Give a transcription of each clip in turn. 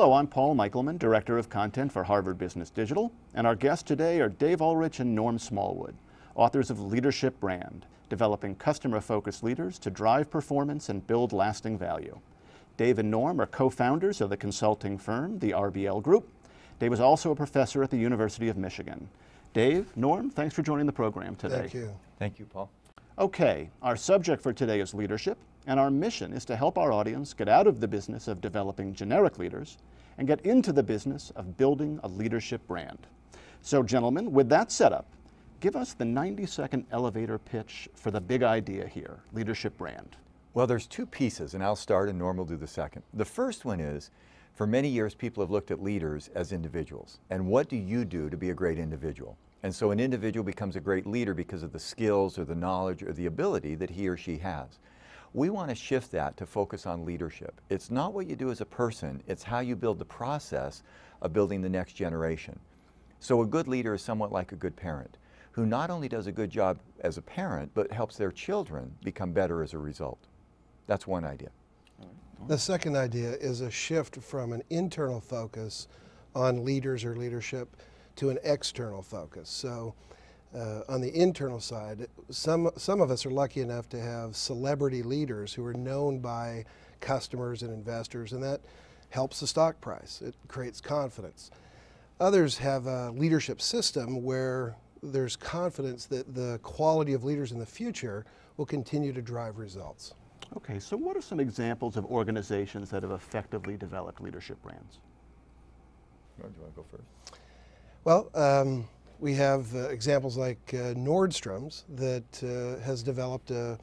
Hello, I'm Paul Michelman, Director of Content for Harvard Business Digital, and our guests today are Dave Ulrich and Norm Smallwood, authors of Leadership Brand, developing customer-focused leaders to drive performance and build lasting value. Dave and Norm are co-founders of the consulting firm, the RBL Group. Dave is also a professor at the University of Michigan. Dave, Norm, thanks for joining the program today. Thank you. Thank you, Paul. Okay, our subject for today is leadership, and our mission is to help our audience get out of the business of developing generic leaders and get into the business of building a leadership brand. So gentlemen, with that setup, give us the 90-second elevator pitch for the big idea here, leadership brand. Well, there's two pieces, and I'll start and Norm will do the second. The first one is, for many years people have looked at leaders as individuals, and what do you do to be a great individual? And so an individual becomes a great leader because of the skills or the knowledge or the ability that he or she has. We want to shift that to focus on leadership. It's not what you do as a person, it's how you build the process of building the next generation. So a good leader is somewhat like a good parent, who not only does a good job as a parent, but helps their children become better as a result. That's one idea. The second idea is a shift from an internal focus on leaders or leadership to an external focus. So on the internal side, some of us are lucky enough to have celebrity leaders who are known by customers and investors, and that helps the stock price. It creates confidence. Others have a leadership system where there's confidence that the quality of leaders in the future will continue to drive results. Okay, so what are some examples of organizations that have effectively developed leadership brands? Norm, do you want to go first? Well, we have examples like Nordstrom's that has developed a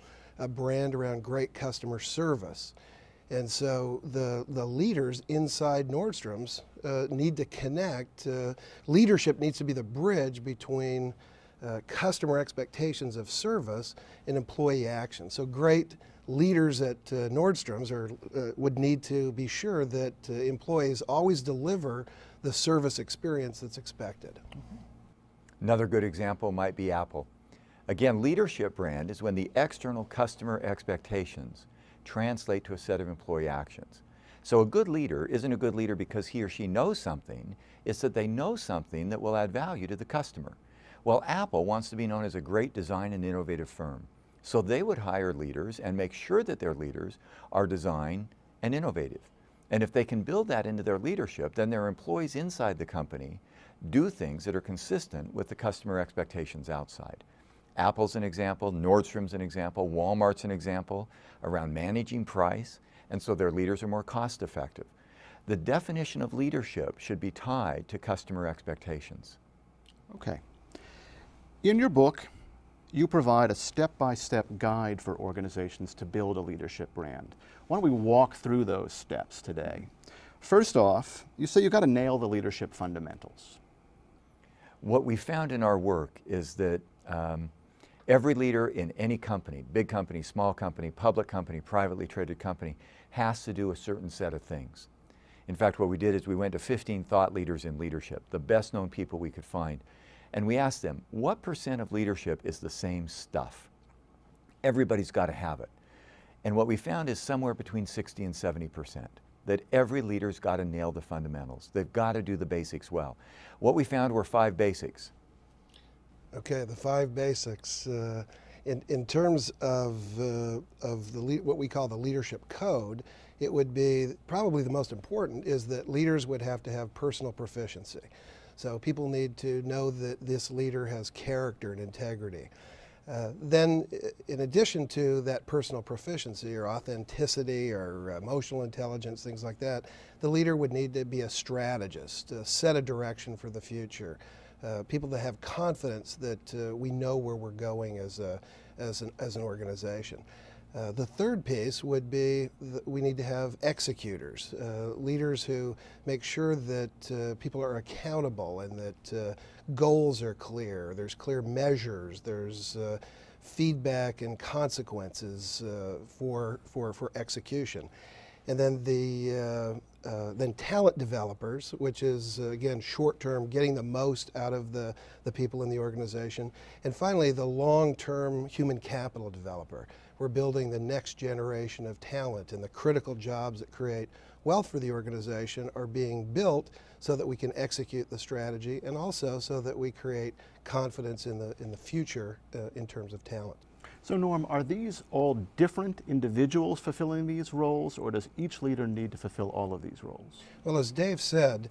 brand around great customer service. And so the leaders inside Nordstrom's need to connect. Leadership needs to be the bridge between customer expectations of service and employee action. So great leaders at Nordstrom's would need to be sure that employees always deliver the service experience that's expected. Mm-hmm. Another good example might be Apple. Again, leadership brand is when the external customer expectations translate to a set of employee actions. So a good leader isn't a good leader because he or she knows something, it's that they know something that will add value to the customer. Well, Apple wants to be known as a great design and innovative firm. So they would hire leaders and make sure that their leaders are design and innovative. And if they can build that into their leadership, then their employees inside the company do things that are consistent with the customer expectations outside. Apple's an example, Nordstrom's an example, Walmart's an example around managing price, and so their leaders are more cost effective. The definition of leadership should be tied to customer expectations. Okay. In your book, you provide a step-by-step guide for organizations to build a leadership brand. Why don't we walk through those steps today? First off, you say you've got to nail the leadership fundamentals. What we found in our work is that every leader in any company, big company, small company, public company, privately traded company, has to do a certain set of things. In fact, what we did is we went to 15 thought leaders in leadership, the best known people we could find, and we asked them, what % of leadership is the same stuff? Everybody's got to have it. And what we found is somewhere between 60 and 70%, that every leader's got to nail the fundamentals. They've got to do the basics well. What we found were 5 basics. Okay, the 5 basics. In terms of what we call the leadership code, it would be probably the most important is that leaders would have to have personal proficiency. So people need to know that this leader has character and integrity. Then, in addition to that personal proficiency or authenticity or emotional intelligence, things like that, the leader would need to be a strategist, set a direction for the future. People that have confidence that we know where we're going as an organization. The third piece would be that we need to have executors, leaders who make sure that people are accountable and that goals are clear, there's clear measures, there's feedback and consequences for execution. And then then talent developers, which is again short-term, getting the most out of the people in the organization. And finally, the long-term human capital developer. We're building the next generation of talent and the critical jobs that create wealth for the organization are being built so that we can execute the strategy, and also so that we create confidence in the future in terms of talent. So Norm, are these all different individuals fulfilling these roles, or does each leader need to fulfill all of these roles? Well, as Dave said,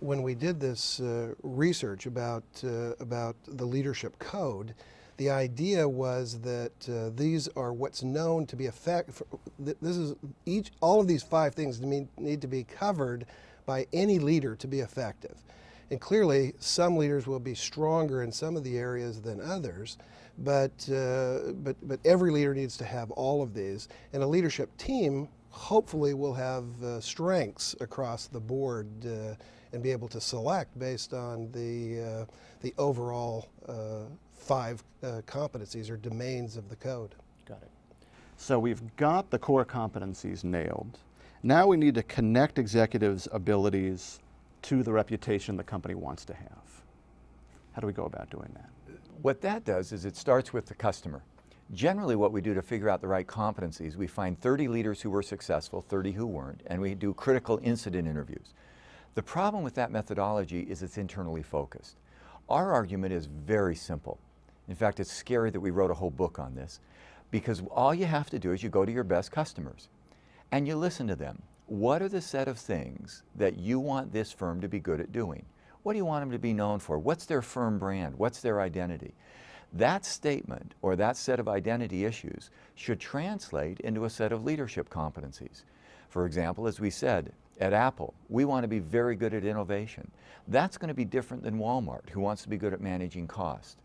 when we did this research about the leadership code, the idea was that these are what's known to be all of these 5 things need to be covered by any leader to be effective. And clearly, some leaders will be stronger in some of the areas than others, but every leader needs to have all of these. And a leadership team hopefully will have strengths across the board and be able to select based on the overall 5 competencies or domains of the code. Got it. So we've got the core competencies nailed. Now we need to connect executives' abilities to the reputation the company wants to have. How do we go about doing that? What that does is it starts with the customer. Generally what we do to figure out the right competencies, we find 30 leaders who were successful, 30 who weren't, and we do critical incident interviews. The problem with that methodology is it's internally focused. Our argument is very simple. In fact, it's scary that we wrote a whole book on this, because all you have to do is you go to your best customers and you listen to them. What are the set of things that you want this firm to be good at doing? What do you want them to be known for? What's their firm brand? What's their identity? That statement or that set of identity issues should translate into a set of leadership competencies. For example, as we said, at Apple, we want to be very good at innovation. That's going to be different than Walmart, who wants to be good at managing cost.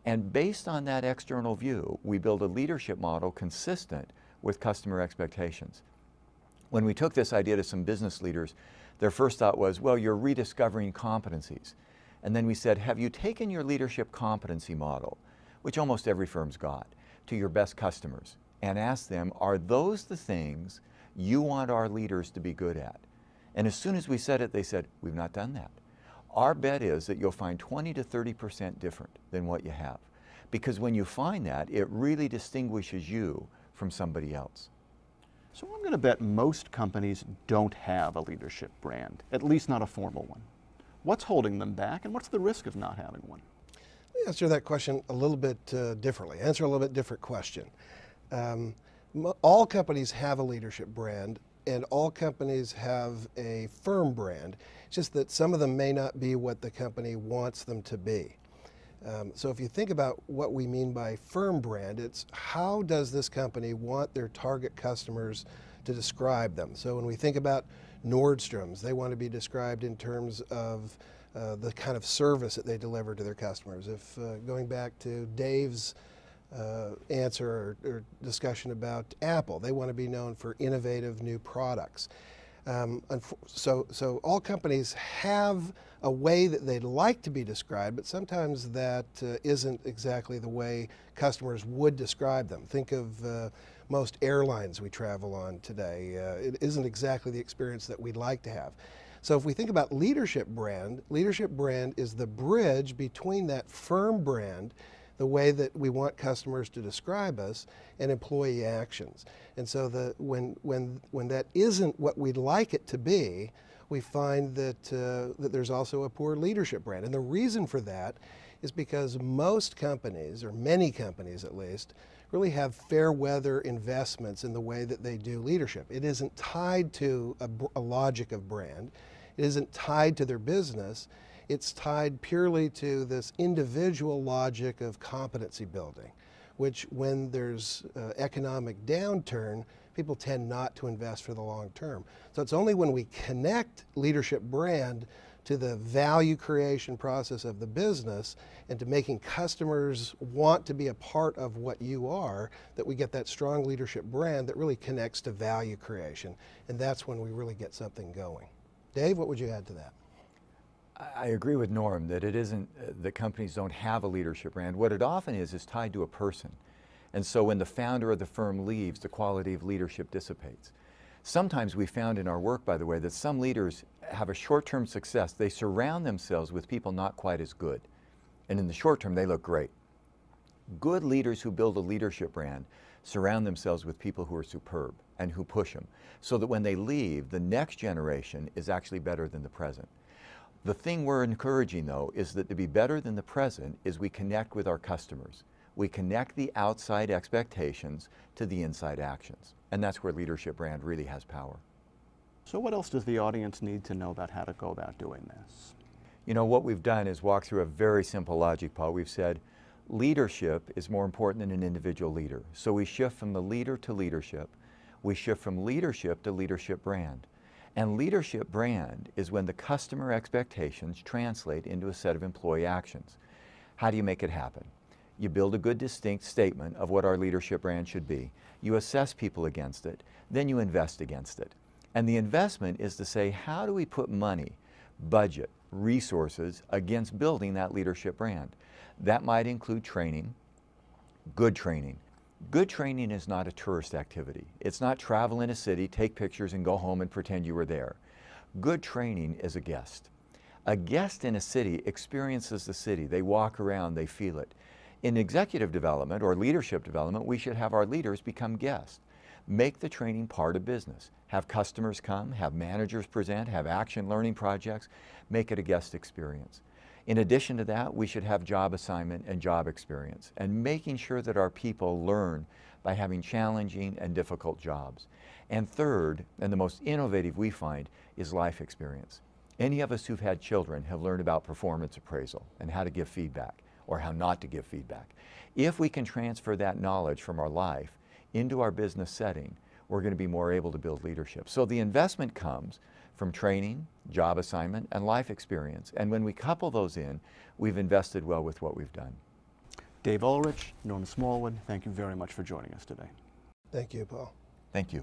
And based on that external view, we build a leadership model consistent with customer expectations. When we took this idea to some business leaders, their first thought was, well, you're rediscovering competencies. And then we said, have you taken your leadership competency model, which almost every firm's got, to your best customers and asked them, are those the things you want our leaders to be good at? And as soon as we said it, they said, we've not done that. Our bet is that you'll find 20 to 30% different than what you have. Because when you find that, it really distinguishes you from somebody else. So I'm going to bet most companies don't have a leadership brand, at least not a formal one. What's holding them back, and what's the risk of not having one? Let me answer that question a little bit differently. Answer a little bit different question. All companies have a leadership brand, and all companies have a firm brand. It's just that some of them may not be what the company wants them to be. So if you think about what we mean by firm brand, it's how does this company want their target customers to describe them? So when we think about Nordstrom's, they want to be described in terms of the kind of service that they deliver to their customers. If going back to Dave's answer or discussion about Apple, they want to be known for innovative new products. So all companies have a way that they'd like to be described, but sometimes that isn't exactly the way customers would describe them. Think of most airlines we travel on today. It isn't exactly the experience that we'd like to have. So if we think about leadership brand is the bridge between that firm brand, the way that we want customers to describe us, and employee actions. And so when that isn't what we'd like it to be, we find that there's also a poor leadership brand. And the reason for that is because most companies, or many companies at least, really have fair weather investments in the way that they do leadership. It isn't tied to a logic of brand. It isn't tied to their business. It's tied purely to this individual logic of competency building, which when there's economic downturn, people tend not to invest for the long term. So it's only when we connect leadership brand to the value creation process of the business and to making customers want to be a part of what you are that we get that strong leadership brand that really connects to value creation. And that's when we really get something going. Dave, what would you add to that? I agree with Norm that it isn't that companies don't have a leadership brand. What it often is tied to a person. And so when the founder of the firm leaves, the quality of leadership dissipates. Sometimes we found in our work, by the way, that some leaders have a short-term success. They surround themselves with people not quite as good. And in the short term, they look great. Good leaders who build a leadership brand surround themselves with people who are superb. and who push them, so that when they leave, the next generation is actually better than the present. The thing we're encouraging, though, is that to be better than the present is we connect with our customers. We connect the outside expectations to the inside actions. And that's where Leadership Brand really has power. So what else does the audience need to know about how to go about doing this? You know, what we've done is walk through a very simple logic, Paul. We've said leadership is more important than an individual leader. So we shift from the leader to leadership. We shift from leadership to Leadership Brand. And Leadership Brand is when the customer expectations translate into a set of employee actions. How do you make it happen? You build a good distinct statement of what our Leadership Brand should be. You assess people against it, then you invest against it. And the investment is to say, how do we put money, budget, resources against building that Leadership Brand? That might include training, good training. Good training is not a tourist activity. It's not travel in a city, take pictures, and go home and pretend you were there. Good training is a guest. A guest in a city experiences the city. They walk around, they feel it. In executive development or leadership development, we should have our leaders become guests. Make the training part of business. Have customers come, have managers present, have action learning projects. Make it a guest experience. In addition to that, we should have job assignment and job experience, and making sure that our people learn by having challenging and difficult jobs. And third, and the most innovative we find, is life experience. Any of us who've had children have learned about performance appraisal and how to give feedback or how not to give feedback. If we can transfer that knowledge from our life into our business setting, we're going to be more able to build leadership. So the investment comes from training, job assignment, and life experience. And when we couple those in, we've invested well with what we've done. Dave Ulrich, Norm Smallwood, thank you very much for joining us today. Thank you, Paul. Thank you.